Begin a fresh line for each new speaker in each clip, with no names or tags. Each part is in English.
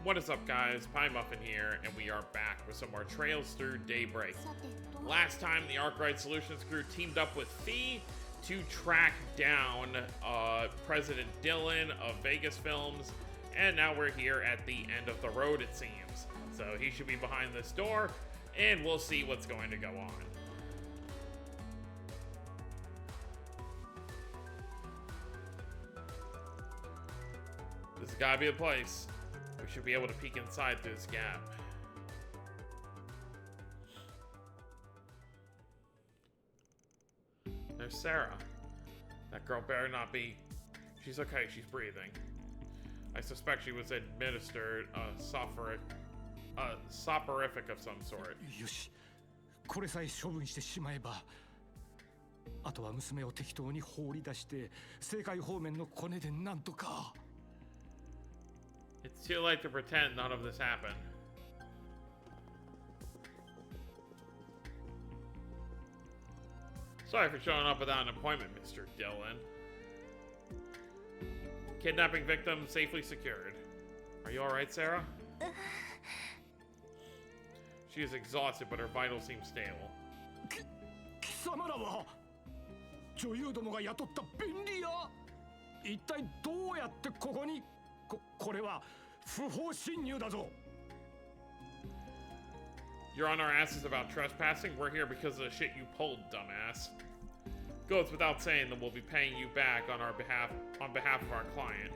What is up, guys? Pie Muffin here, and we are back with some more Trails Through Daybreak. Last time, the Arkwright Solutions crew teamed up with Fee to track down President Dylan of Vegas Films, and now we're here at the end of the road, it seems. So he should be behind this door, and we'll see what's going to go on. This has gotta be the place. We should be able to peek inside through this gap. There's Sarah. That girl better not be... She's okay, she's breathing. I suspect she was administered a soporific of some sort.
よし、これさえ処分してしまえば、あとは娘を適当に放り出して政界方面のコネでなんとか。
It's too late to pretend none of this happened. Sorry for showing up without an appointment, Mr. Dillon. Kidnapping victim safely secured. Are you alright, Sarah? She is exhausted, but her vitals seem stable.
貴様らは女優どもが雇った便利屋。一体どうやってここに？これは不法侵入だぞ。
You're on our asses about trespassing? We're here because of the shit you pulled, dumbass. Goes without saying that we'll be paying you back on behalf of our client.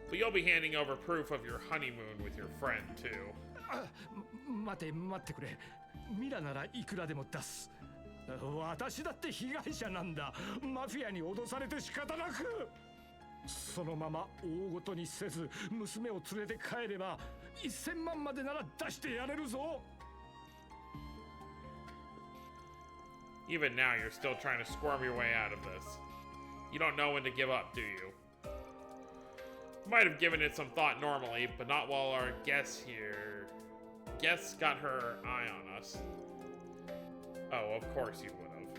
But you'll be handing over proof of your honeymoon with your friend, too.
待ってくれ。ミラならいくらでも出す。私だって被害者なんだ。マフィアに脅されて仕方なく。 そのまま大ごとにせず娘を連れて帰れば1000万までなら出してやれるぞ。
Even now, you're still trying to squirm your way out of this. You don't know when to give up, do you? You might have given it some thought normally, but not while our guest got her eye on us. Oh, of course you would have.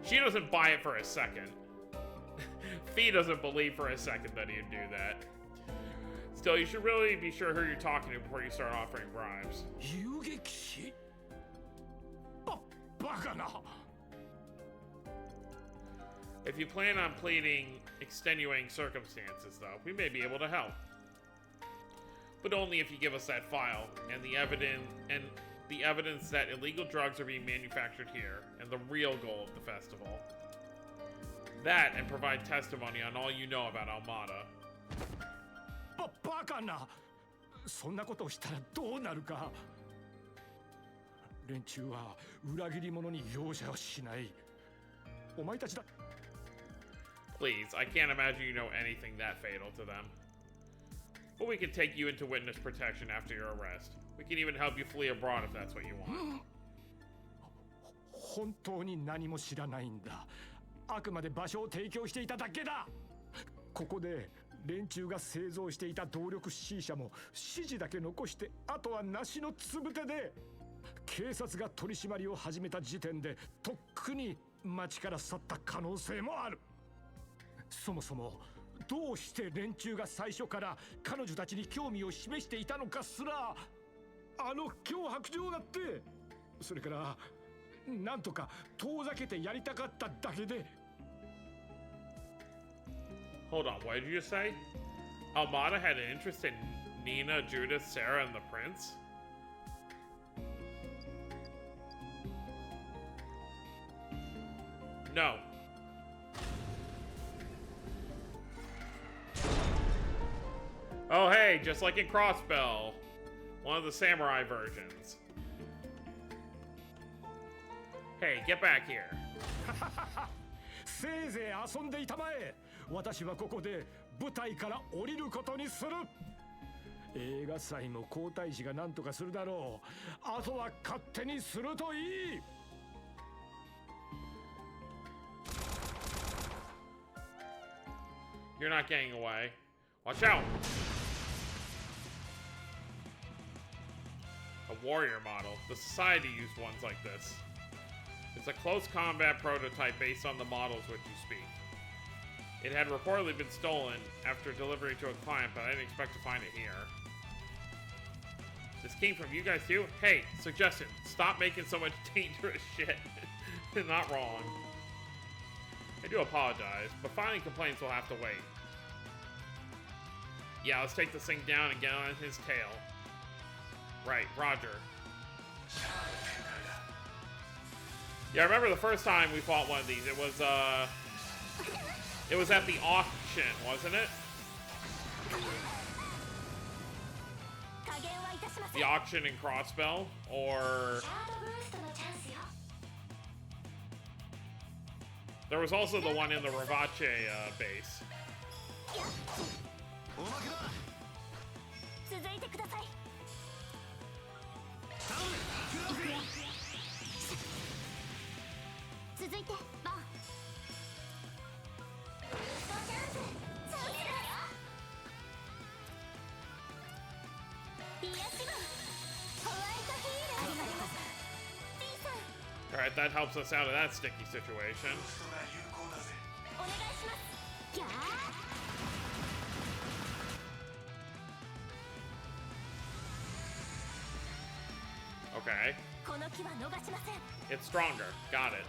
She doesn't buy it for a second. Fee doesn't believe for a second that he'd do that. Still, you should really be sure who you're talking to before you start offering bribes.
遊撃士？バカな。
If you plan on pleading extenuating circumstances, though, we may be able to help. But only if you give us that file and the evidence that illegal drugs are being manufactured here and the real goal of the festival. That and provide testimony on all you know about Almada.
バカな。そんなことをしたらどうなるか。連中は裏切り者に容赦はしない。お前たちだ。
Please, I can't imagine you know anything that fatal to them. But we can take you into witness protection after your arrest. We can even help you flee abroad if that's what you want.
本当に何も知らないんだ。 あくまで場所を提供していただけだ。ここで連中が製造していた動力 C 社も指示だけ残してあとはなしのつぶてで警察が取り締まりを始めた時点でとっくに町から去った可能性もある。そもそもどうして連中が最初から彼女たちに興味を示していたのかすらあの脅迫状だって。それからなんとか遠ざけてやりたかっただけで。
Hold on, what did you say? Almada had an interest in Nina, Judith, Sarah, and the prince? No. Oh hey, just like in Crossbell. One of the samurai versions. Hey, get back here.
せいぜい遊んでいたまえ。私はここで舞台から降りることにする。映画祭も皇太子が何とかするだろう。あとは勝手にするといい。
You're not getting away. Watch out! A warrior model. The Society used ones like this. It's a close combat prototype based on the models which you speak. It had reportedly been stolen after delivery to a client, but I didn't expect to find it here. This came from you guys too? Hey, suggestion, stop making so much dangerous shit. Not wrong. I do apologize, but filing complaints will have to wait. Yeah, let's take this thing down and get on his tail. Right, Roger. Yeah, I remember the first time we fought one of these. It was at the auction, wasn't it? The auction in Crossbell, or there was also the one in the Rivace base. Alright, that helps us out of that sticky situation. Okay. It's stronger. Got it.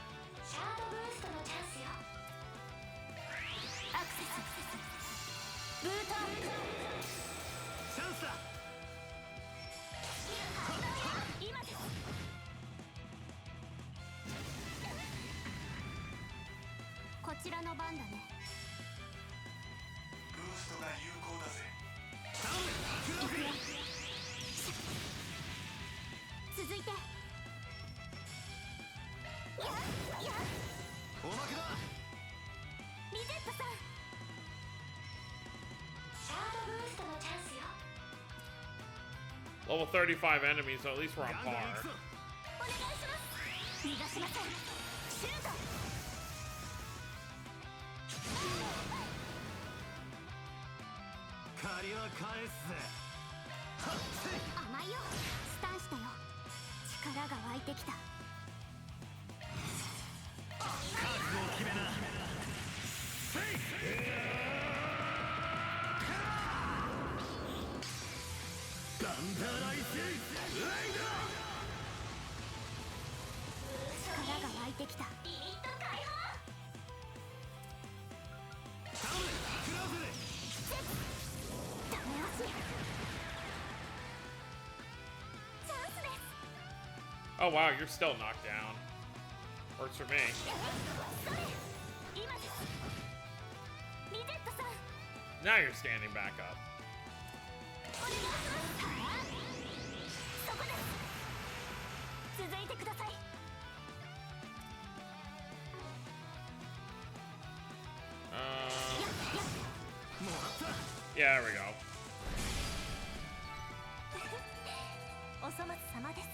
Level 35 enemies, so at least we're on par. Oh wow, you're still knocked down. Works for me. Now you're standing back up. Yeah, there we go.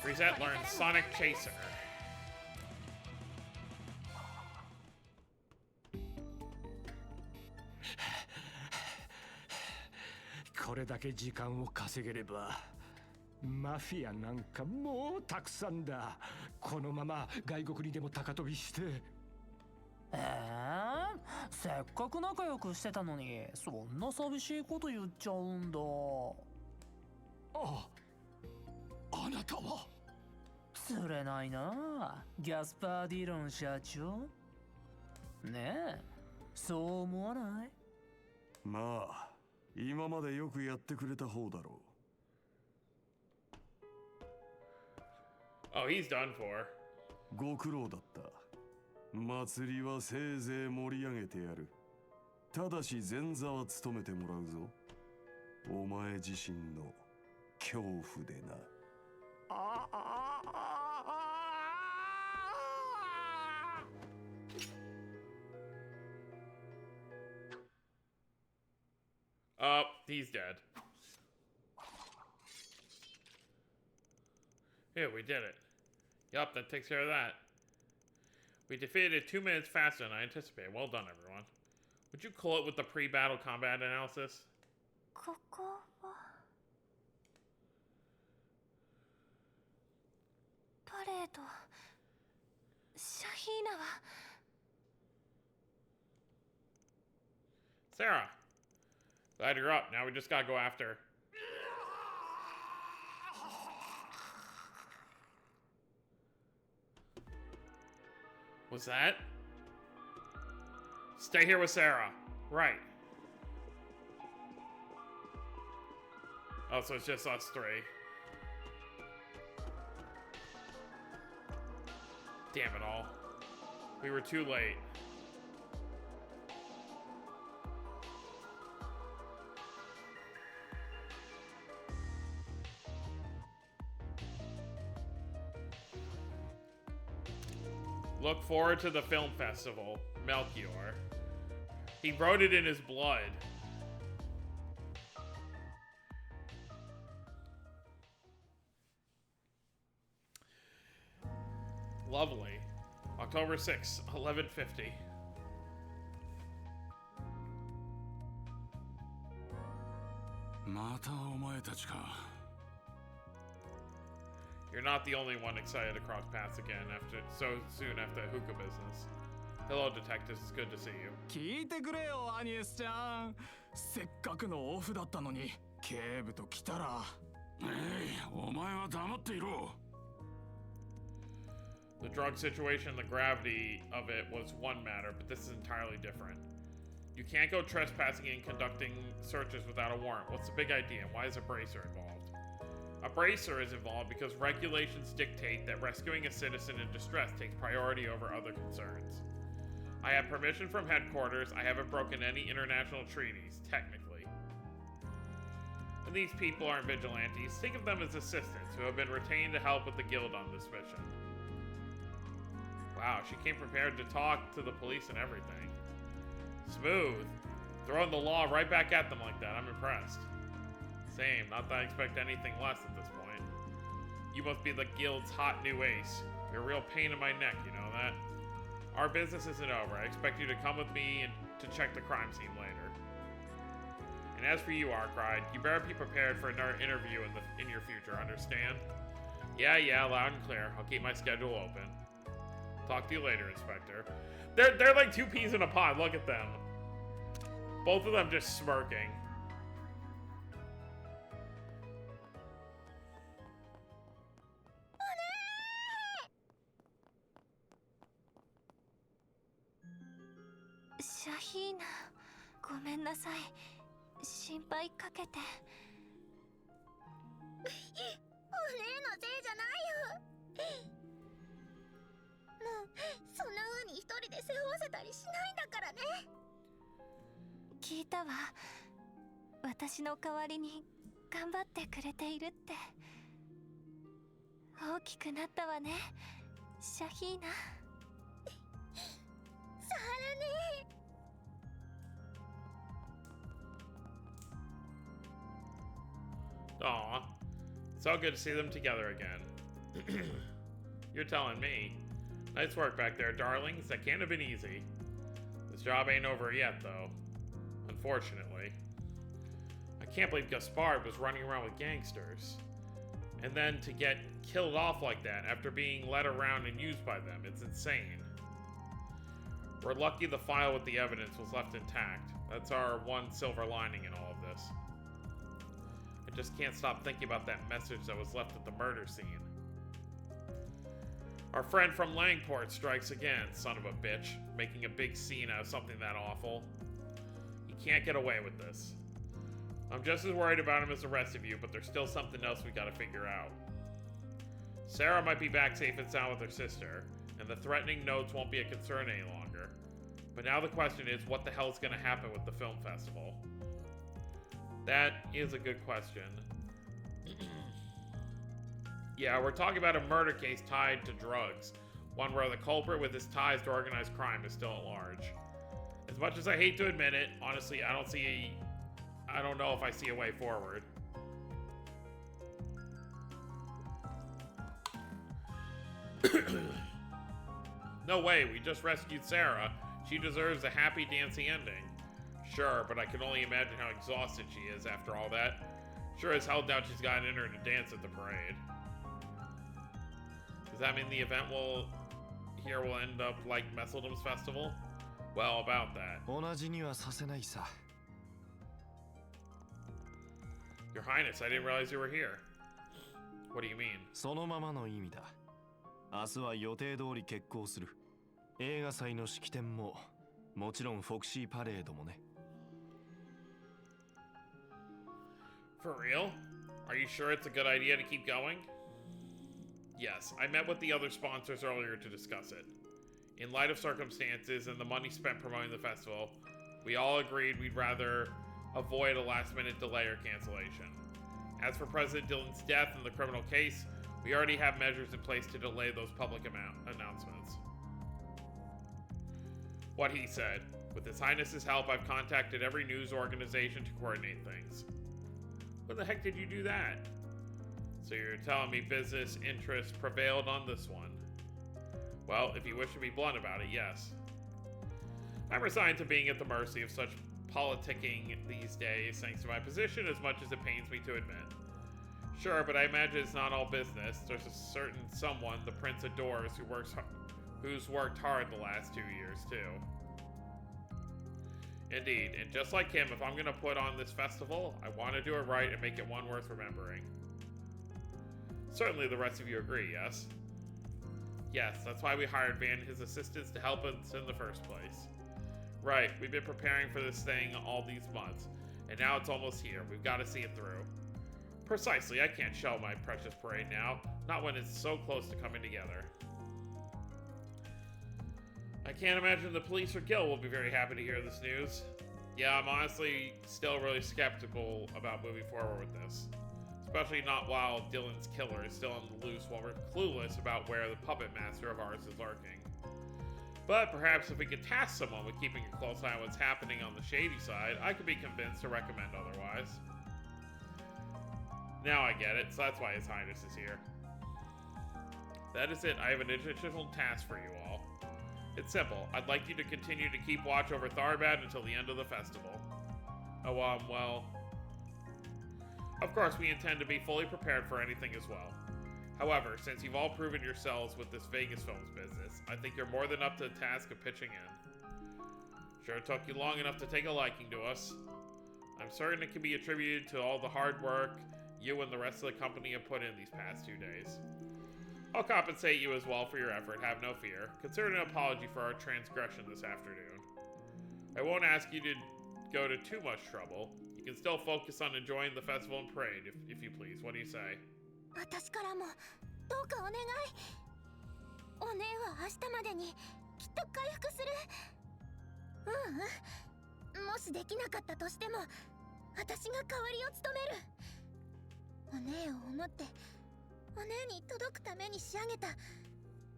Reset learns Sonic Chaser.
これだけ時間を稼げればマフィアなんかもうたくさんだ。このまま外国にでも高飛びして。
せっかく仲良くしてたのにそんな寂しいこと言っちゃうんだ。
あなたは
釣れないな、ギャスパー・ディロン社長。ねえ、そう思わない？
まあ今までよくやってくれた方だろう。
Oh, he's done for.
ご苦労だった。祭りはせいぜい盛り上げてやる。ただし前座は務めてもらうぞ。お前自身の恐怖でな。
He's dead. Yeah, we did it. Yup, that takes care of that. We defeated it 2 minutes faster than I anticipated. Well done, everyone. Would you call it with the pre-battle combat analysis?
ここはパレード。シャヒーナは
Sarah. Glad you're up. Now we just gotta go after. What's that? Stay here with Sarah. Right. Oh, so it's just us three. Damn it all. We were too late. Look forward to the film festival, Melchior. He wrote it in his blood. Lovely. October 6th, 11:50. You're not the only one excited to cross paths again so soon after hookah business. Hello, detectives. It's good to see you.
聞いてくれよ、アニエスちゃん。せっかくのオフだったのに、警部と来たら。
お前は黙っていろ。
The drug situation and the gravity of it was one matter, but this is entirely different. You can't go trespassing and conducting searches without a warrant. What's the big idea, and why is a bracer involved? A bracer is involved because regulations dictate that rescuing a citizen in distress takes priority over other concerns. I have permission from headquarters. I haven't broken any international treaties, technically. And these people aren't vigilantes. Think of them as assistants who have been retained to help with the guild on this mission. Wow, she came prepared to talk to the police and everything. Smooth. Throwing the law right back at them like that. I'm impressed. Same, not that I expect anything less at this point. You must be the guild's hot new ace. You're a real pain in my neck, you know that? Our business isn't over. I expect you to come with me and to check the crime scene later. And as for you, Arkwright, you better be prepared for another interview in your future, understand? Yeah, loud and clear. I'll keep my schedule open. Talk to you later, Inspector. They're like two peas in a pod. Look at them. Both of them just smirking.
Shahina, ごめんなさい。心配かけて。お姉のせいじゃないよ。もうそんな風に一人で背負わせたりしないんだからね。聞いたわ。私の代わりに頑張ってくれているって。大きくなったわね、シャヒーナ。さらね。
Aw, so good to see them together again. You're telling me. Nice work back there, darlings. That can't have been easy. This job ain't over yet, though. Unfortunately. I can't believe Gaspard was running around with gangsters. And then to get killed off like that after being led around and used by them. It's insane. We're lucky the file with the evidence was left intact. That's our one silver lining in all of this. I just can't stop thinking about that message that was left at the murder scene. Our friend from Langport strikes again, son of a bitch, making a big scene out of something that awful. He can't get away with this. I'm just as worried about him as the rest of you, but there's still something else we gotta figure out. Sarah might be back safe and sound with her sister, and the threatening notes won't be a concern any longer. But now the question is, what the hell is gonna happen with the film festival? That is a good question. Yeah, we're talking about a murder case tied to drugs. One where the culprit with his ties to organized crime is still at large. As much as I hate to admit it, honestly, I don't know if I see a way forward. No way, we just rescued Sarah. She deserves a happy, dancing ending. Sure, but I can only imagine how exhausted she is after all that. Sure as hell doubt she's gotten in her to dance at the parade. Does that mean the event will end up like Messeldum's festival? Well, about that.
同じにはさせないさ。
Your Highness, I didn't realize you were here. What do you mean?
そのままの意味だ。明日は予定通り決行する。映画祭の式典も、もちろんフォクシーパレードもね。
For real? Are you sure it's a good idea to keep going? Yes, I met with the other sponsors earlier to discuss it. In light of circumstances and the money spent promoting the festival, we all agreed we'd rather avoid a last-minute delay or cancellation. As for President Dillon's death and the criminal case, we already have measures in place to delay those public announcements. What he said. With His Highness's help, I've contacted every news organization to coordinate things. When the heck did you do that? So you're telling me business interests prevailed on this one? Well, if you wish to be blunt about it, yes. I'm resigned to being at the mercy of such politicking these days, thanks to my position, as much as it pains me to admit. Sure, but I imagine it's not all business. There's a certain someone the prince adores who's worked hard the last 2 years, too. Indeed, and just like him, if I'm gonna put on this festival, I want to do it right and make it one worth remembering. Certainly the rest of you agree, yes? Yes, that's why we hired Van and his assistants to help us in the first place. Right, we've been preparing for this thing all these months, and now it's almost here. We've got to see it through. Precisely, I can't shell my precious parade now, not when it's so close to coming together. I can't imagine the police or Gil will be very happy to hear this news. Yeah, I'm honestly still really skeptical about moving forward with this. Especially not while Dillon's killer is still on the loose while we're clueless about where the puppet master of ours is lurking. But perhaps if we could task someone with keeping a close eye on what's happening on the shady side, I could be convinced to recommend otherwise. Now I get it, so that's why His Highness is here. That is it, I have an additional task for you all. It's simple, I'd like you to continue to keep watch over Tharbad until the end of the festival. Oh, well... Of course, we intend to be fully prepared for anything as well. However, since you've all proven yourselves with this Vegas Films business, I think you're more than up to the task of pitching in. Sure took you long enough to take a liking to us. I'm certain it can be attributed to all the hard work you and the rest of the company have put in these past 2 days. I'll compensate you as well for your effort, have no fear. Consider an apology for our transgression this afternoon. I won't ask you to go to too much trouble. You can still focus on enjoying the festival and parade, if you please. What do you say?
私からもどうかお願い。お姉は明日までにきっと回復する。もしできなかったとしても、私が代わりを務める。お姉を思って、お姉に届くために仕上げた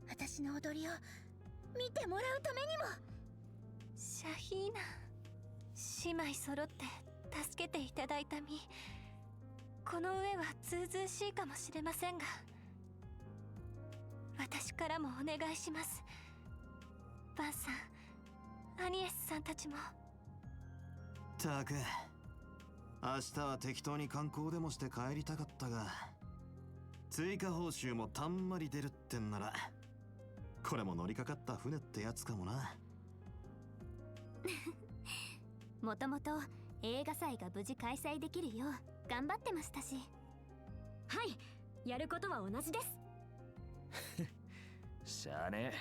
私の踊りを見てもらうためにも。シャヒーナ、姉妹揃って助けていただいた身。この上はずうずうしいかもしれませんが、私からもお願いします。バンさん、アニエスさんたちも。
たく、明日は適当に観光でもして帰りたかったが、追加報酬もたんまり出るってんなら、これも乗りかかった船ってやつかもな。
もともと映画祭が無事開催できるよう頑張ってましたし。はい、やることは同じです。
しゃあねえ、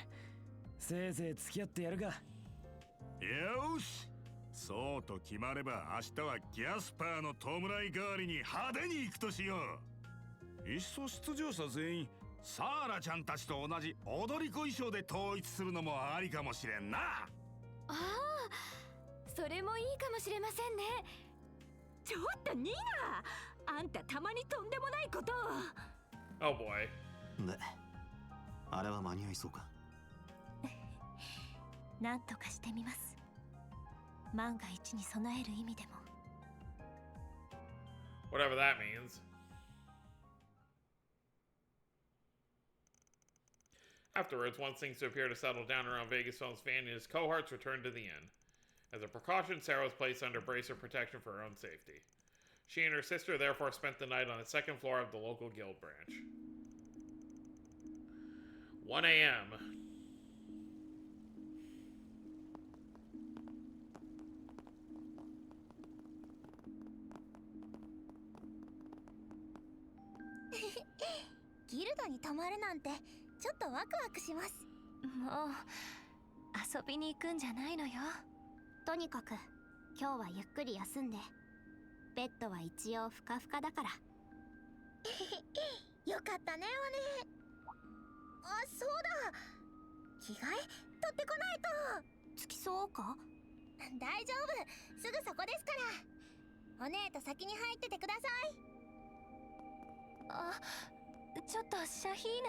せいぜい付き合ってやるか。
よし、そうと決まれば明日はギャスパーの弔い代わりに派手に行くとしよう。いっそ出場者全員サーラちゃんたちと同じ踊り子衣装で統一するのもありかもしれんな。
ああ、それもいいかもしれませんね。ちょっとニーナ、あんたたまにとんでもないことを。
Oh boy.
で、あれは間に合いそうか。
なんとかしてみます。万が一に備える意味でも。
Whatever that means. Afterwards, once things appear to settle down around Vegas Films' Van and his cohorts return to the inn. As a precaution, Sarah was placed under bracer protection for her own safety. She and her sister therefore spent the night on the second floor of the local guild branch. 1 a.m.
ギルドに泊まるなんてちょっとワクワクします。もう遊びに行くんじゃないのよ。とにかく今日はゆっくり休んで、ベッドは一応ふかふかだから。よかったねお姉。あ、そうだ、着替え取ってこないと。付きそうか？大丈夫、すぐそこですから。お姉と先に入っててください。あ、ちょっとシャヒーナ。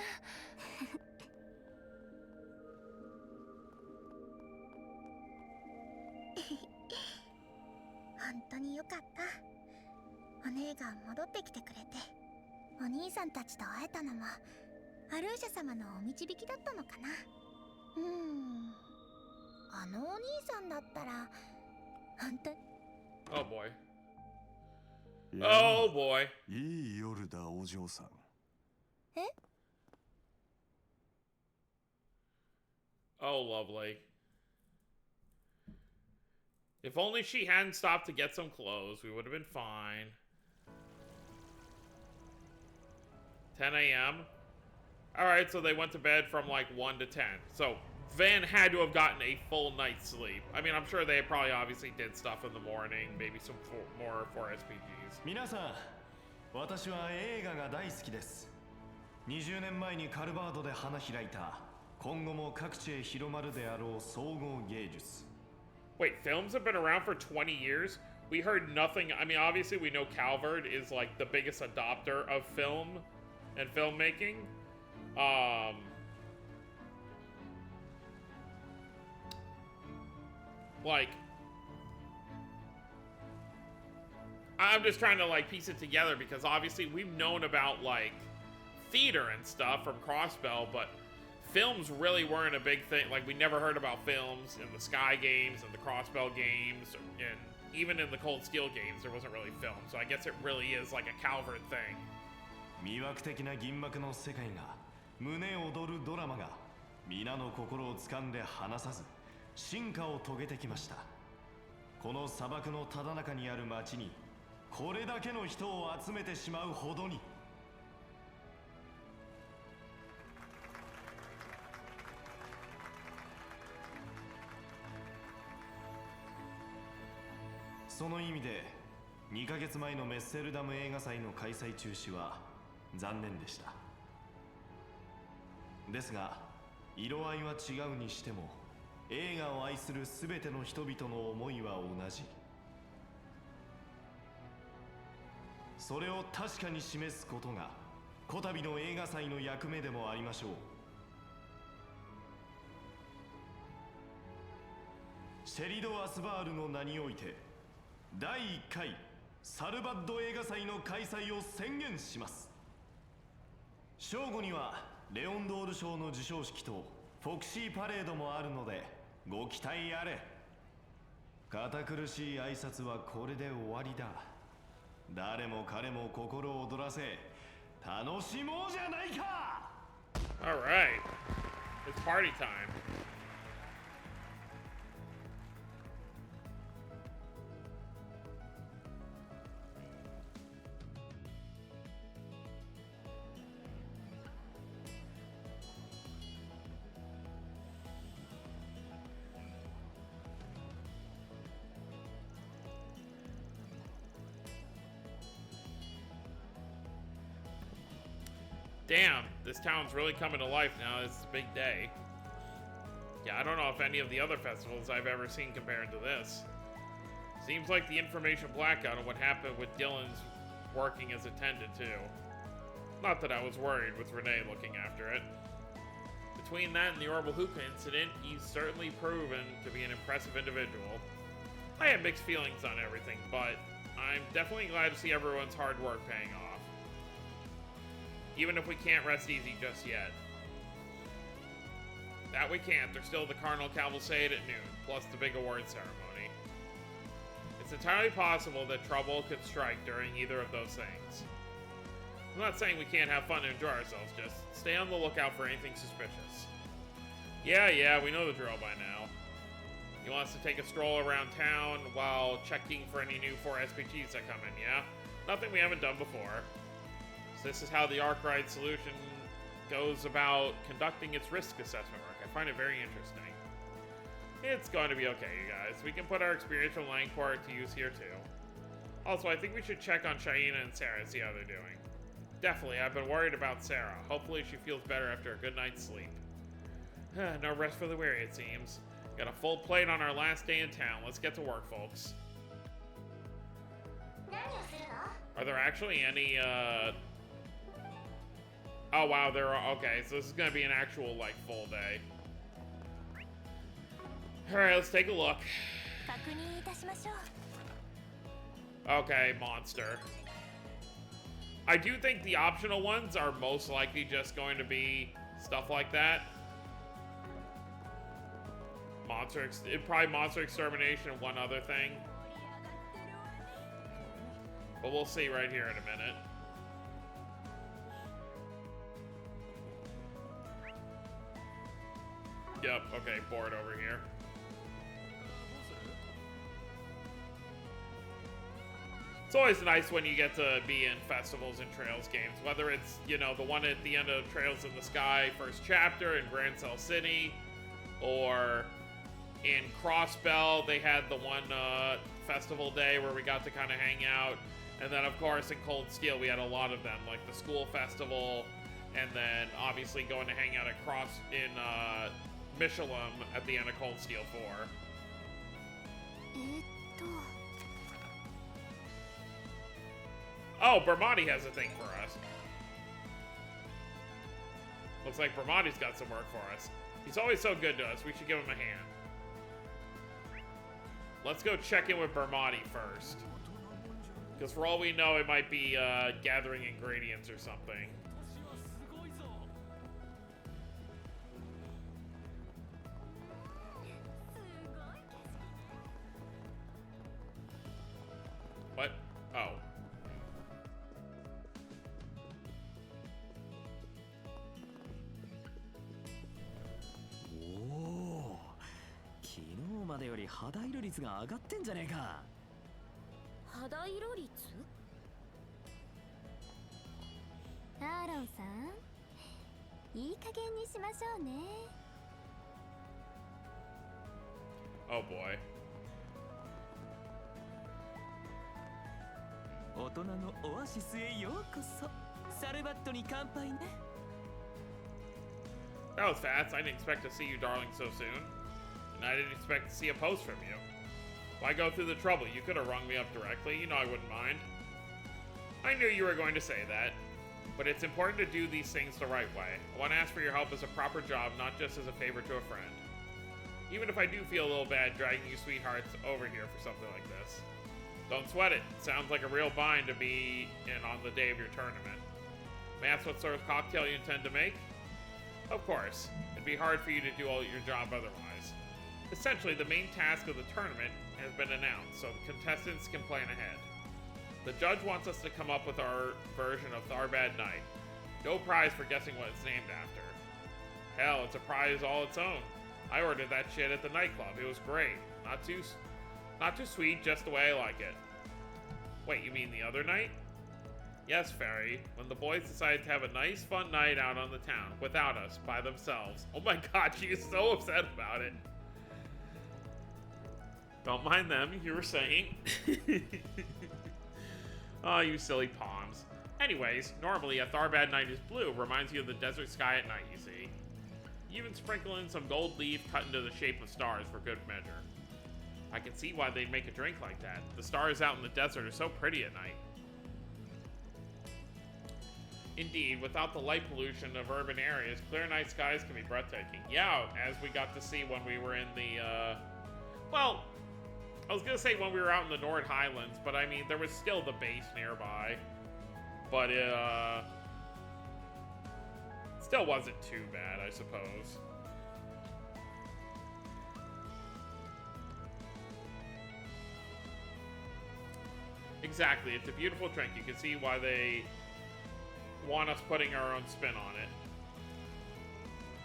本当によかった。お姉が戻ってきてくれて、お兄さんたちと会えたのもアルーシャ様のお導きだったのかな。あのお兄さんだったら本当に。
Oh boy.
いや
Oh boy.
いい夜だお嬢さん。
え？
Oh, lovely. If only she hadn't stopped to get some clothes, we would have been fine. 10 a.m. Alright, so they went to bed from like 1 to 10. So Van had to have gotten a full night's sleep. I mean, I'm sure they probably obviously did stuff in the morning, maybe some more for SPGs.
皆さん、私は映画が大好きです。20年前にカルバードで花開いた、今後も各地へ広まるであろう総合芸術。
Wait, films have been around for 20 years? We heard nothing. I mean, obviously we know Calvert is like the biggest adopter of film and filmmaking. Like, I'm just trying to like piece it together because obviously we've known about like theater and stuff from Crossbell, but films really weren't a big thing. Like, we never heard about films in the Sky games and the Crossbell games, and even in the Cold Steel games, there wasn't really film. So I guess it really is like a Calvert thing.
魅惑的な銀幕の世界が胸躍るドラマが皆の心を掴んで離さず進化を遂げてきました。この砂漠のただ中にある町にこれだけの人を集めてしまうほどに。その意味で2ヶ月前のメッセルダム映画祭の開催中止は残念でした。ですが色合いは違うにしても映画を愛する全ての人々の思いは同じ。それを確かに示すことがこたびの映画祭の役目でもありましょう。シェリド・アスバールの名において第1回サルバッド映画祭の開催を宣言します。正午にはレオンドール賞の授賞式とフォクシーパレードもあるのでご期待あれ。堅苦しい挨拶はこれで終わりだ。誰も彼も心を躍らせ楽しもうじゃないか。
Alright. It's party time. Damn, this town's really coming to life now. It's a big day. Yeah, I don't know if any of the other festivals I've ever seen compared to this. Seems like the information blackout on what happened with Dylan's working as attended too. Not that I was worried with Renee looking after it. Between that and the Orbital Hookah incident, he's certainly proven to be an impressive individual. I have mixed feelings on everything, but I'm definitely glad to see everyone's hard work paying off. Even if we can't rest easy just yet. That we can't. There's still the Cardinal Cavalcade at noon, plus the big award ceremony. It's entirely possible that trouble could strike during either of those things. I'm not saying we can't have fun and enjoy ourselves, just stay on the lookout for anything suspicious. Yeah, we know the drill by now. You want us to take a stroll around town while checking for any new 4 SPGs that come in, yeah? Nothing we haven't done before. So this is how the Arkwright Solution goes about conducting its risk assessment work. I find it very interesting. It's going to be okay, you guys. We can put our experiential Langport to use here, too. Also, I think we should check on Shaina and Sarah and see how they're doing. Definitely, I've been worried about Sarah. Hopefully she feels better after a good night's sleep. No rest for the weary, it seems. Got a full plate on our last day in town. Let's get to work, folks. Are there actually any, Oh, wow, there are... Okay, so this is gonna be an actual, like, full day. Alright, let's take a look. Okay, monster. I do think the optional ones are most likely just going to be stuff like that. Probably monster extermination and one other thing. But we'll see right here in a minute. Yep, okay, board over here. It's always nice when you get to be in festivals and Trails games, whether it's, you know, the one at the end of Trails in the Sky first chapter in Grand Cell City, or in Crossbell, they had the one festival day where we got to kind of hang out. And then, of course, in Cold Steel, we had a lot of them, like the school festival, and then obviously going to hang out at Michelin at the end of Cold Steel 4. Oh, Bermati has a thing for us. Looks like Bermati's got some work for us. He's always so good to us. We should give him a hand. Let's go check in with Bermati first. Because for all we know, it might be gathering ingredients or something. What? Oh.
Oh, 昨日までより肌色率が上がってんじゃねえか。
肌色率？アーロンさん、いい加減にしましょうね。
Oh boy.
大人のオアシスへようこそ。サルバットに乾杯ね。
That was fast. I didn't expect to see you, darling, so soon. And I didn't expect to see a post from you. Why go through the trouble? You could have rung me up directly. You know I wouldn't mind. I knew you were going to say that. But it's important to do these things the right way. I want to ask for your help as a proper job, not just as a favor to a friend. Even if I do feel a little bad dragging you sweethearts over here for something like this. Don't sweat it. It sounds like a real bind to be in on the day of your tournament. May I ask what sort of cocktail you intend to make? Of course. It'd be hard for you to do all your job otherwise. Essentially, the main task of the tournament has been announced, so the contestants can plan ahead. The judge wants us to come up with our version of Tharbad Night. No prize for guessing what it's named after. Hell, it's a prize all its own. I ordered that shit at the nightclub. It was great. Not too sweet, just the way I like it. Wait, you mean the other night? Yes, Fairy. When the boys decided to have a nice, fun night out on the town, without us, by themselves. Oh my god, she is so upset about it. Don't mind them, you were saying. Oh, you silly palms. Anyways, normally a Tharbad night is blue, reminds you of the desert sky at night, you see. You even sprinkle in some gold leaf cut into the shape of stars for good measure. I can see why they'd make a drink like that. The stars out in the desert are so pretty at night. Indeed, without the light pollution of urban areas, clear night skies can be breathtaking. Yeah, as we got to see when we were in the, well, I was gonna say when we were out in the Nord Highlands, but I mean, there was still the base nearby. But it still wasn't too bad, I suppose. Exactly, it's a beautiful drink. You can see why they want us putting our own spin on it.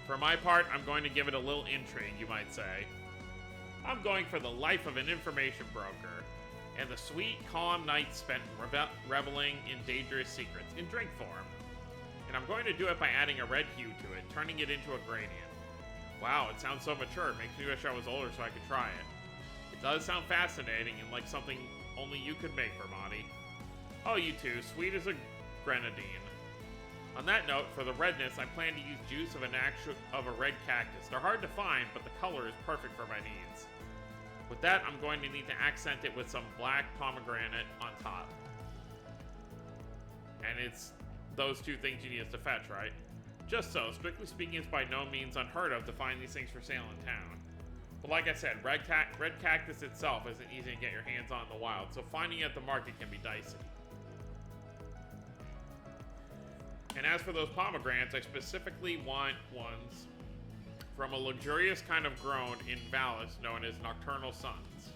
For my part, I'm going to give it a little intrigue, you might say. I'm going for the life of an information broker. and the sweet, calm nights spent reveling in dangerous secrets in drink form. And I'm going to do it by adding a red hue to it, turning it into a gradient. Wow, it sounds so mature. It makes me wish I was older so I could try it. It does sound fascinating and like something only you could make, Vermati. Oh, you two, sweet as a grenadine. On that note, for the redness, I plan to use juice of a red cactus. They're hard to find, but the color is perfect for my needs. With that, I'm going to need to accent it with some black pomegranate on top. And it's those two things you need us to fetch, right? Just so, strictly speaking, it's by no means unheard of to find these things for sale in town. But like I said, red cactus itself isn't easy to get your hands on in the wild, so finding it at the market can be dicey. And as for those pomegranates, I specifically want ones from a luxurious kind of grown in Valis known as Nocturnal Suns.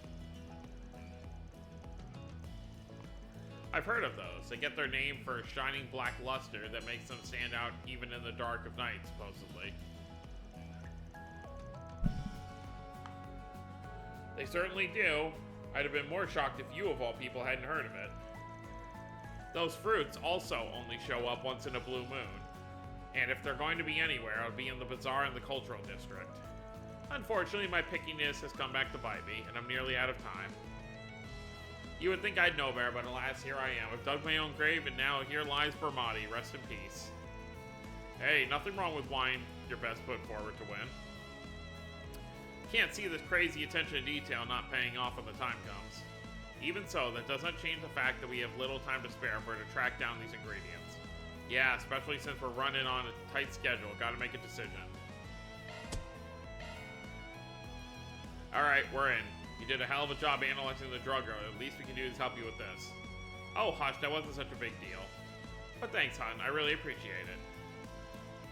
I've heard of those. They get their name for a shining black luster that makes them stand out even in the dark of night, supposedly. They certainly do. I'd have been more shocked if you, of all people, hadn't heard of it. Those fruits also only show up once in a blue moon. And if they're going to be anywhere, it'll be in the bazaar in the cultural district. Unfortunately, my pickiness has come back to bite me, and I'm nearly out of time. You would think I'd know better, but alas, here I am. I've dug my own grave, and now here lies Vermati. Rest in peace. Hey, nothing wrong with wanting your best foot forward to win. Can't see this crazy attention to detail not paying off when the time comes. Even so, that does not change the fact that we have little time to spare for to track down these ingredients. Yeah, especially since we're running on a tight schedule. Gotta make a decision. Alright, we're in. You did a hell of a job analyzing the drug earlier. The least we can do is help you with this. Oh, hush, that wasn't such a big deal. But thanks, hon. I really appreciate it.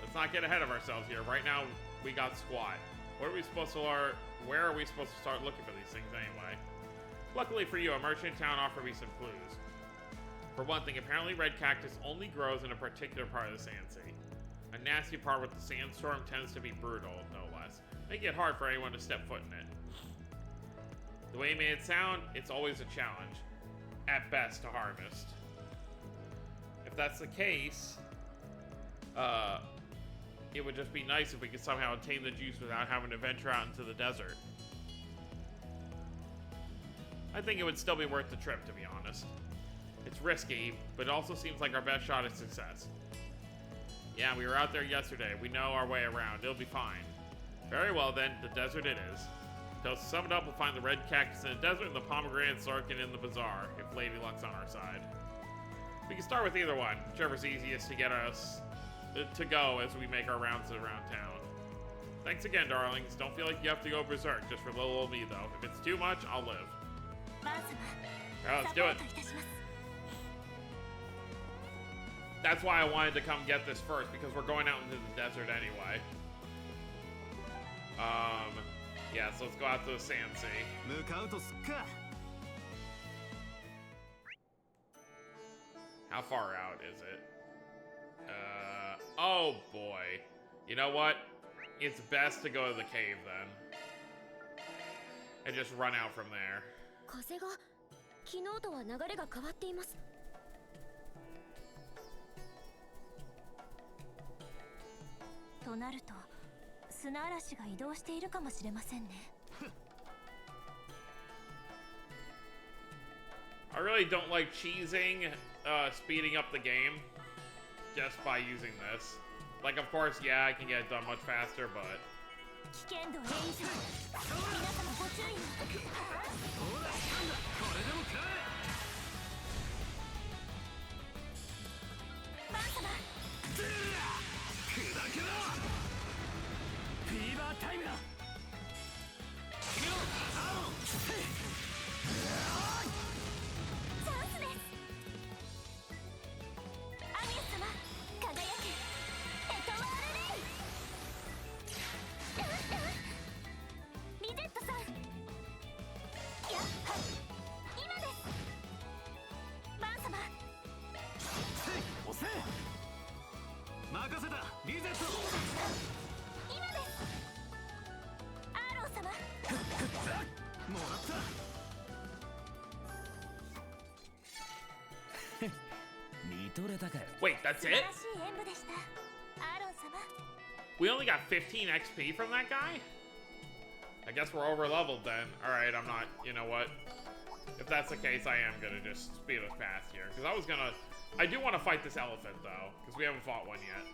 Let's not get ahead of ourselves here. Right now, we got squat. What are we supposed to learn? Where are we supposed to start looking for these things anyway? Luckily for you, a merchant in town offered me some clues. For one thing, apparently red cactus only grows in a particular part of the Sand Sea. A nasty part with the sandstorm tends to be brutal, no less, making it hard for anyone to step foot in it. The way he made it sound, it's always a challenge, at best, to harvest. If that's the case, it would just be nice if we could somehow obtain the juice without having to venture out into the desert. I think it would still be worth the trip, to be honest. It's risky, but it also seems like our best shot at success. Yeah, we were out there yesterday. We know our way around. It'll be fine. Very well then, the desert it is. To sum it up, we'll find the red cactus in the desert and the pomegranate lurking in the bazaar, if Lady Luck's on our side. We can start with either one, whichever's easiest to get us to go as we make our rounds around town. Thanks again, darlings. Don't feel like you have to go berserk just for little old me, though. If it's too much, I'll live. Alright, let's do it. That's why I wanted to come get this first, because we're going out into the desert anyway. Yeah, so let's go out to the Sand Sea. How far out is it? Oh boy. You know what? It's best to go to the cave then. And just run out from there.
風が昨日とは流れが変わっています。となると砂嵐が移動しているかもしれませんね。
I really don't like cheesing, speeding up the game just by using this. Like, of course, yeah, I can get it done much faster, but
危険度変異常。皆様ご注意を。バン様。
フィーバータイムだ。
チャンスです。アニエス様、輝け。エトワールレイ。リゼットさん。やっは今です。
Wait, that's it? We only got 15 XP from that guy? I guess we're over leveled then. Alright, I'm not, you know what? If that's the case, I am gonna just speed us past here. Because I do want to fight this elephant though, because we haven't fought one yet.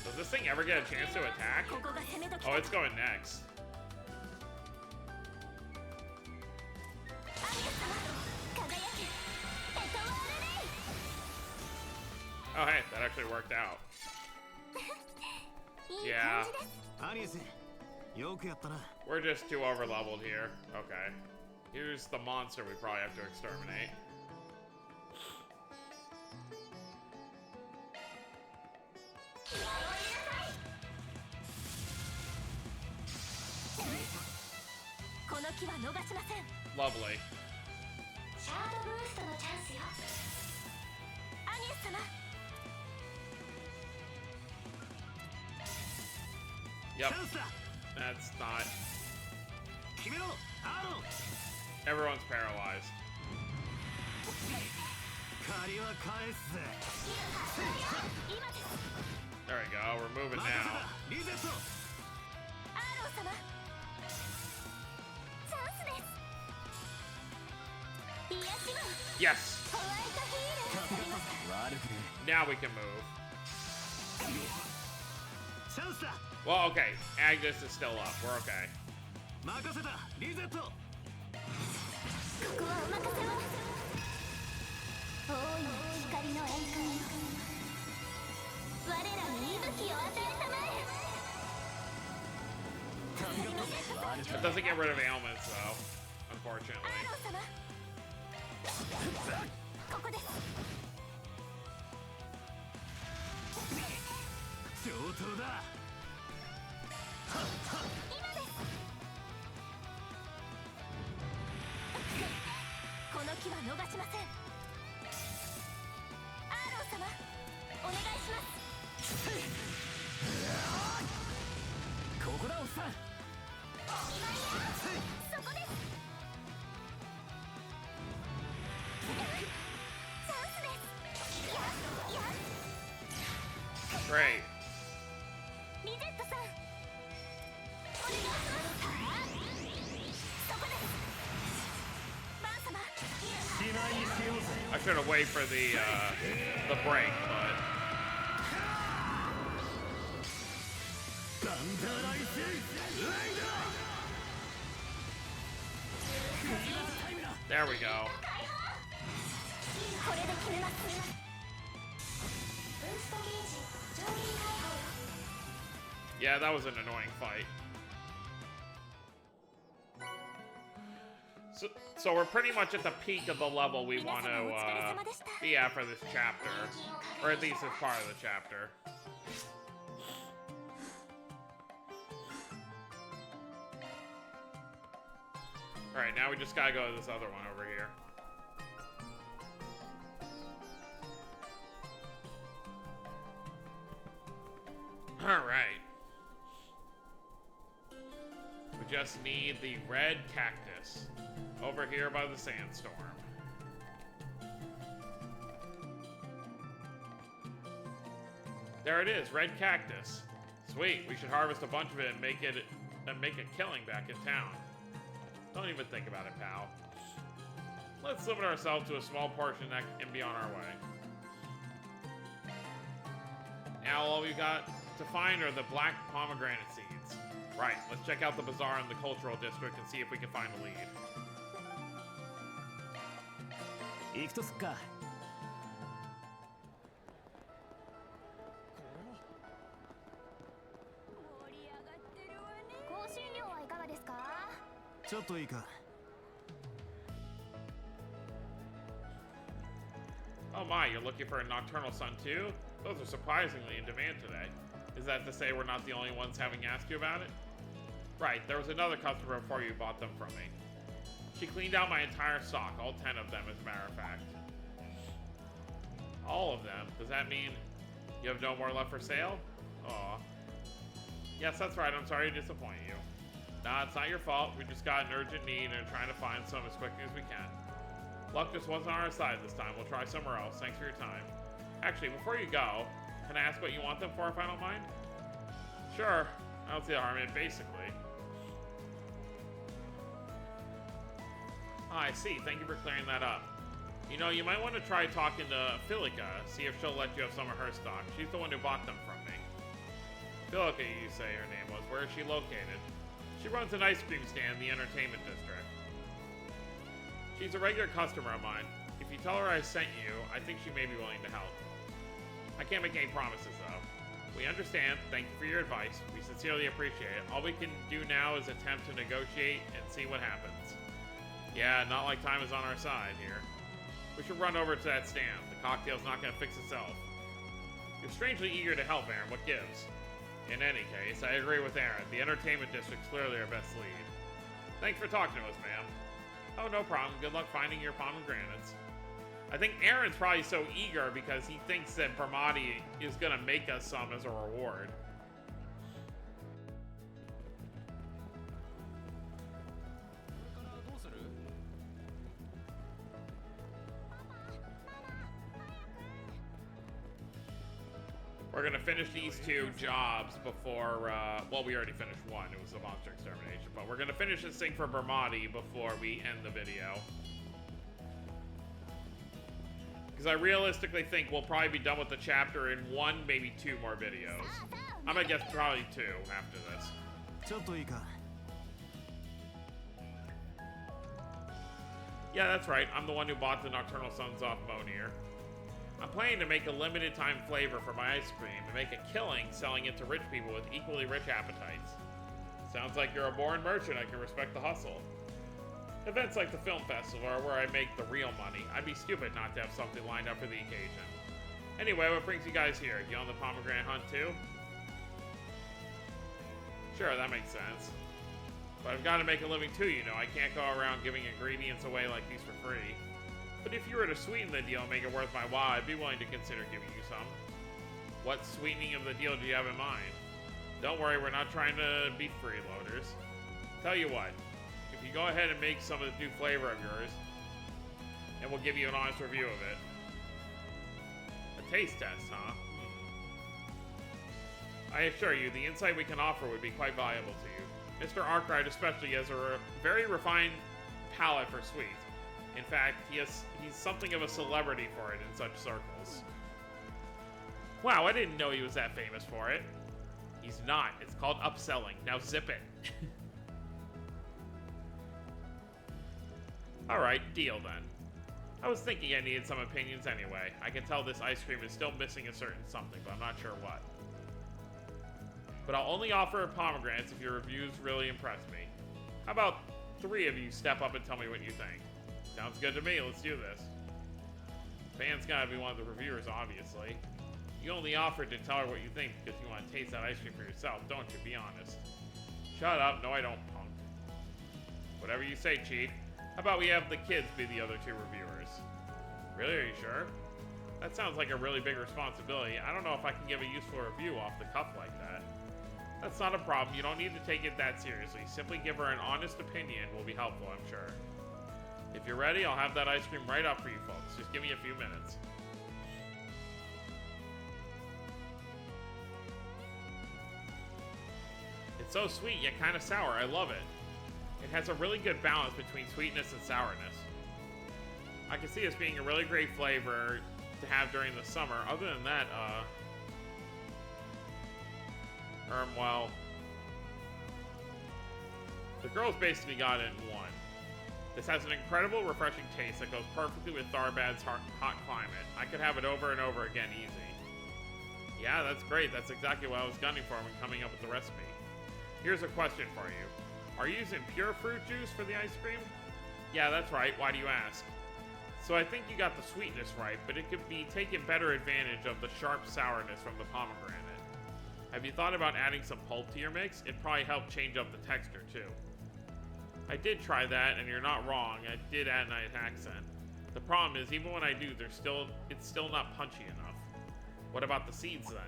Does this thing ever get a chance to attack? Oh, it's going next. Oh, hey, that actually worked out. Yeah. We're just too over leveled here. Okay. Here's the monster we probably have to exterminate. Lovely. Yep. That's not. Everyone's paralyzed. There we go. We're moving now. Yes. Now we can move. Well, okay. Agnes is still up. We're okay. It doesn't get rid of ailments, though, unfortunately. Great. I should have waited for the break, but there we go. Yeah, that was an annoying fight. So we're pretty much at the peak of the level we want to be at for this chapter. Or at least as part of the chapter. Alright, now we just gotta go to this other one over here. Alright. We just need the red cactus over here by the sandstorm. There it is, red cactus. Sweet, we should harvest a bunch of it and make a killing back in town. Don't even think about it, pal. Let's limit ourselves to a small portion that can be on our way. Now all we got to find are the black pomegranate seeds. Right, let's check out the bazaar in the cultural district and see if we can find a lead.
ちょっといいか。
Oh my, you're looking for a Nocturnal Sun too? Those are surprisingly in demand today. Is that to say we're not the only ones having asked you about it? Right, there was another customer before you bought them from me. She cleaned out my entire stock, all 10 of them as a matter of fact. All of them? Does that mean you have no more left for sale? Aw. Yes, that's right, I'm sorry to disappoint you. Nah, it's not your fault, we just got an urgent need and are trying to find some as quickly as we can. Luck just wasn't on our side this time, we'll try somewhere else, thanks for your time. Actually, before you go, can I ask what you want them for if I don't mind? Sure, I don't see the harm in it, basically. I see. Thank you for clearing that up. You know, you might want to try talking to Philica, see if she'll let you have some of her stock. She's the one who bought them from me. Philica, you say her name was. Where is she located? She runs an ice cream stand in the entertainment district. She's a regular customer of mine. If you tell her I sent you, I think she may be willing to help. I can't make any promises, though. We understand. Thank you for your advice. We sincerely appreciate it. All we can do now is attempt to negotiate and see what happens. Yeah, not like time is on our side here. We should run over to that stand. The cocktail's not gonna fix itself. You're strangely eager to help, Aaron. What gives? In any case, I agree with Aaron. The entertainment district's clearly our best lead. Thanks for talking to us, ma'am. Oh, no problem. Good luck finding your pomegranates. I think Aaron's probably so eager because he thinks that Bramati is gonna make us some as a reward. We're gonna finish these two jobs before, well, we already finished one. It was the monster extermination, but we're gonna finish this thing for Bramati before we end the video. Because I realistically think we'll probably be done with the chapter in one, maybe two more videos. I'm gonna guess probably two after this.
ちょっといいか。
Yeah, that's right. I'm the one who bought the Nocturnal Suns off Monir. I'm planning to make a limited time flavor for my ice cream and make a killing selling it to rich people with equally rich appetites. Sounds like you're a born merchant. I can respect the hustle. Events like the film festival are where I make the real money. I'd be stupid not to have something lined up for the occasion. Anyway, what brings you guys here? You on the pomegranate hunt too? Sure, that makes sense. But I've got to make a living too, you know. I can't go around giving ingredients away like these for free. But if you were to sweeten the deal and make it worth my while, I'd be willing to consider giving you some. What sweetening of the deal do you have in mind? Don't worry, we're not trying to be freeloaders. Tell you what, if you go ahead and make some of the new flavor of yours, and we'll give you an honest review of it. A taste test, huh? I assure you, the insight we can offer would be quite valuable to you. Mr. Arkwright especially has a very refined palate for sweets. In fact, he's something of a celebrity for it in such circles. Wow, I didn't know he was that famous for it. He's not. It's called upselling. Now zip it. Alright, deal then. I was thinking I needed some opinions anyway. I can tell this ice cream is still missing a certain something, but I'm not sure what. But I'll only offer pomegranates if your reviews really impress me. How about 3 of you step up and tell me what you think? Sounds good to me, let's do this. Fan's gotta be one of the reviewers, obviously. You only offered to tell her what you think because you want to taste that ice cream for yourself, don't you? Be honest. Shut up, no I don't, punk. Whatever you say, Chief. How about we have the kids be the other 2 reviewers? Really, are you sure? That sounds like a really big responsibility. I don't know if I can give a useful review off the cuff like that. That's not a problem, you don't need to take it that seriously. Simply give her an honest opinion will be helpful, I'm sure. If you're ready, I'll have that ice cream right up for you folks. Just give me a few minutes. It's so sweet, yet kind of sour. I love it. It has a really good balance between sweetness and sourness. I can see this being a really great flavor to have during the summer. Other than that, well, the girls basically got it in one. This has an incredible, refreshing taste that goes perfectly with Tharbad's hot climate. I could have it over and over again easy. Yeah, that's great. That's exactly what I was gunning for when coming up with the recipe. Here's a question for you. Are you using pure fruit juice for the ice cream? Yeah, that's right. Why do you ask? So I think you got the sweetness right, but it could be taken better advantage of the sharp sourness from the pomegranate. Have you thought about adding some pulp to your mix? It'd probably help change up the texture too. I did try that, and you're not wrong. I did add a nice accent. The problem is, even when I do, it's still not punchy enough. What about the seeds then?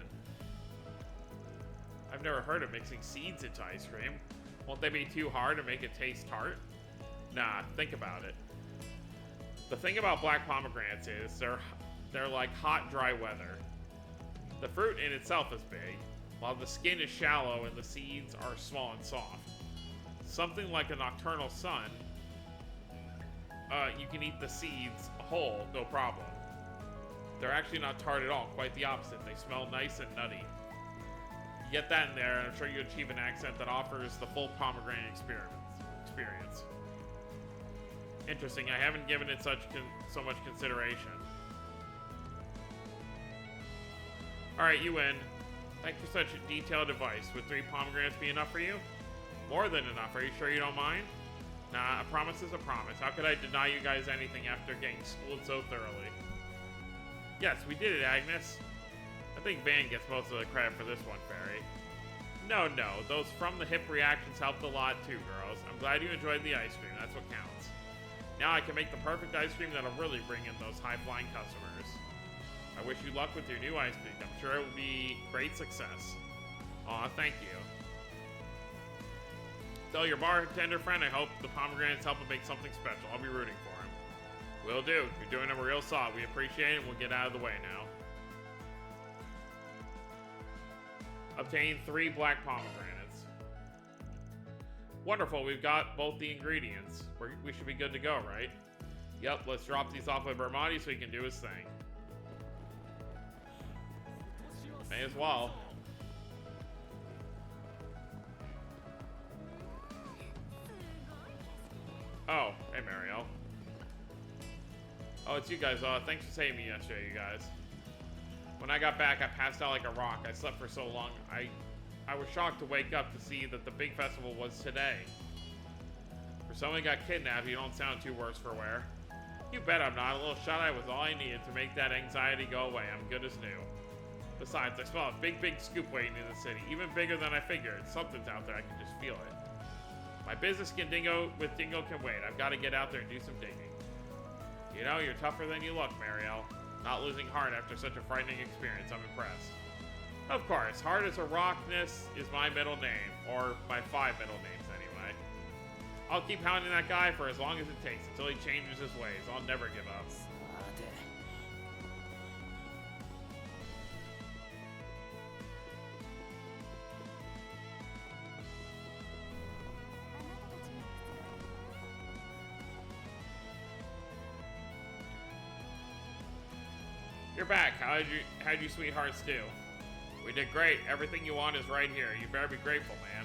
I've never heard of mixing seeds into ice cream. Won't they be too hard to make it taste tart? Nah, think about it. The thing about black pomegranates is they're like hot, dry weather. The fruit in itself is big, while the skin is shallow and the seeds are small and soft. Something like a nocturnal sun, you can eat the seeds whole, no problem. They're actually not tart at all, quite the opposite. They smell nice and nutty. You get that in there, and I'm sure you achieve an accent that offers the full pomegranate experience. Interesting, I haven't given it so much consideration. Alright, you win. Thanks for such a detailed advice. Would 3 pomegranates be enough for you? More than enough. Are you sure you don't mind? Nah, a promise is a promise. How could I deny you guys anything after getting schooled so thoroughly? Yes, we did it, Agnes. I think Van gets most of the credit for this one, Fairy. No, those from-the-hip reactions helped a lot too, girls. I'm glad you enjoyed the ice cream. That's what counts. Now I can make the perfect ice cream that'll really bring in those high-flying customers. I wish you luck with your new ice cream. I'm sure it will be great success. Aw, thank you. Tell your bartender friend I hope the pomegranates help him make something special. I'll be rooting for him. Will do. You're doing him a real solid. We appreciate it, and we'll get out of the way now. Obtain 3 black pomegranates. Wonderful, we've got both the ingredients. We should be good to go, right? Yep, let's drop these off with Bermonti so he can do his thing. May as well. Oh, hey Mariel. Oh, it's you guys. Thanks for saving me yesterday, you guys. When I got back, I passed out like a rock. I slept for so long, I was shocked to wake up to see that the big festival was today. For someone who got kidnapped, you don't sound too worse for wear. You bet I'm not. A little shut-eye was all I needed to make that anxiety go away. I'm good as new. Besides, I smell a big scoop waiting in the city. Even bigger than I figured. Something's out there. I can just feel it. My business with Dingo can wait. I've got to get out there and do some digging. You know, you're tougher than you look, Mariel. Not losing heart after such a frightening experience. I'm impressed. Of course, hard as a rockness is my middle name. Or my 5 middle names, anyway. I'll keep hounding that guy for as long as it takes until he changes his ways. I'll never give up. You're back. How'd you sweethearts do? We did great. Everything you want is right here. You better be grateful, man.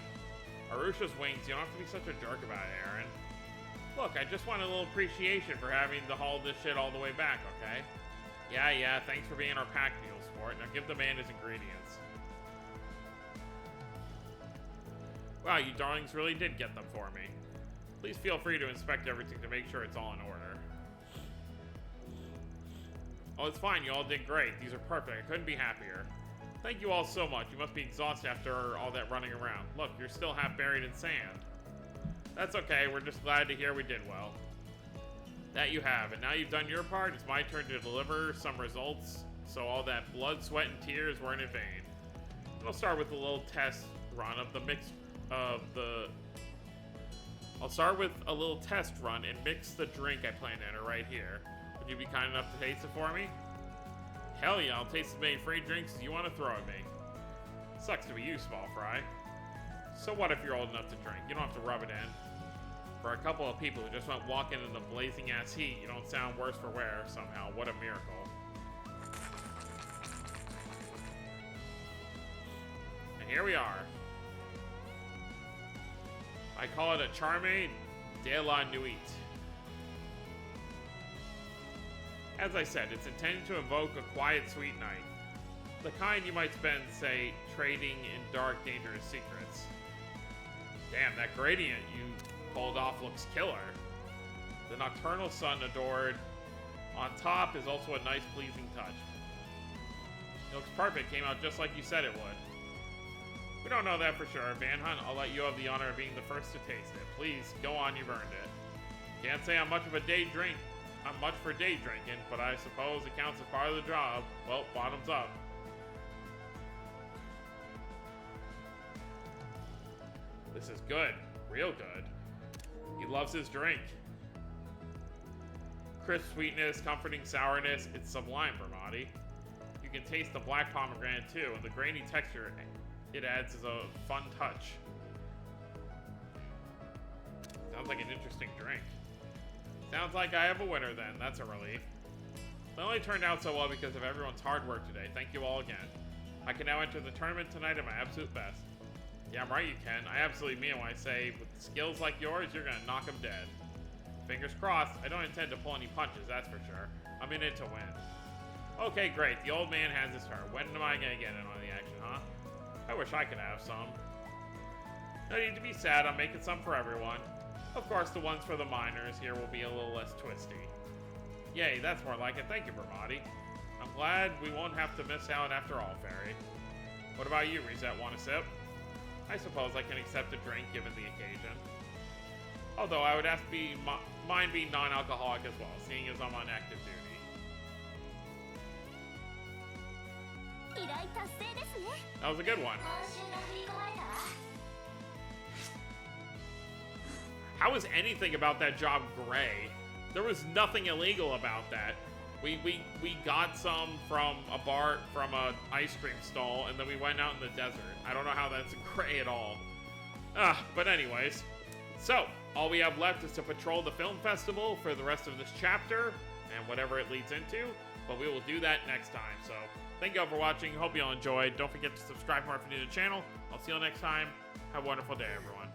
Arusha's wings. You don't have to be such a jerk about it, Aaron. Look, I just want a little appreciation for having to haul this shit all the way back, okay? Yeah, thanks for being our pack mule sport. Now give the man his ingredients. Wow, you darlings really did get them for me. Please feel free to inspect everything to make sure it's all in order. Oh, it's fine. You all did great. These are perfect. I couldn't be happier. Thank you all so much. You must be exhausted after all that running around. Look, you're still half buried in sand. That's okay. We're just glad to hear we did well. That you have. And now you've done your part, it's my turn to deliver some results. So all that blood, sweat, and tears weren't in vain. I'll start with a little test run of the mix of the... I'll start with a little test run and mix the drink I plan to enter right here. Would you be kind enough to taste it for me? Hell yeah, I'll taste as many free drinks as you want to throw at me. Sucks to be you, small fry. So what if you're old enough to drink? You don't have to rub it in. For a couple of people who just went walking in the blazing ass heat, you don't sound worse for wear somehow. What a miracle. And here we are. I call it a Charme de la Nuit. As I said, it's intended to evoke a quiet, sweet night. The kind you might spend, say, trading in dark, dangerous secrets. Damn, that gradient you pulled off looks killer. The nocturnal sun adored on top is also a nice, pleasing touch. It looks perfect. Came out just like you said it would. We don't know that for sure. Van Hunt, I'll let you have the honor of being the first to taste it. Please, go on, you've earned it. Can't say I'm much for day drinking, but I suppose it counts as part of the job. Well, bottoms up. This is good. Real good. He loves his drink. Crisp sweetness, comforting sourness. It's sublime, Bramati. You can taste the black pomegranate too, and the grainy texture it adds is a fun touch. Sounds like an interesting drink. Sounds like I have a winner then. That's a relief. It only turned out so well because of everyone's hard work today. Thank you all again. I can now enter the tournament tonight at my absolute best. Yeah, I'm right, you can. I absolutely mean it when I say, with skills like yours, you're gonna knock them dead. Fingers crossed. I don't intend to pull any punches, that's for sure. I'm in it to win. Okay, great. The old man has his turn. When am I gonna get in on the action, huh? I wish I could have some. No need to be sad. I'm making some for everyone. Of course, the ones for the minors here will be a little less twisty. Yay, that's more like it. Thank you, Bramati. I'm glad we won't have to miss out after all, Fairy. What about you, Reset? Want a sip? I suppose I can accept a drink given the occasion. Although I would ask mine be non-alcoholic as well, seeing as I'm on active duty. That was a good one. How is anything about that job gray? There was nothing illegal about that. We got some from a bar, from a ice cream stall, and then we went out in the desert. I don't know how that's gray at all. But anyways. So, all we have left is to patrol the film festival for the rest of this chapter, and whatever it leads into, but we will do that next time. So, thank you all for watching. Hope you all enjoyed. Don't forget to subscribe for more if you're new to the channel. I'll see you all next time. Have a wonderful day, everyone.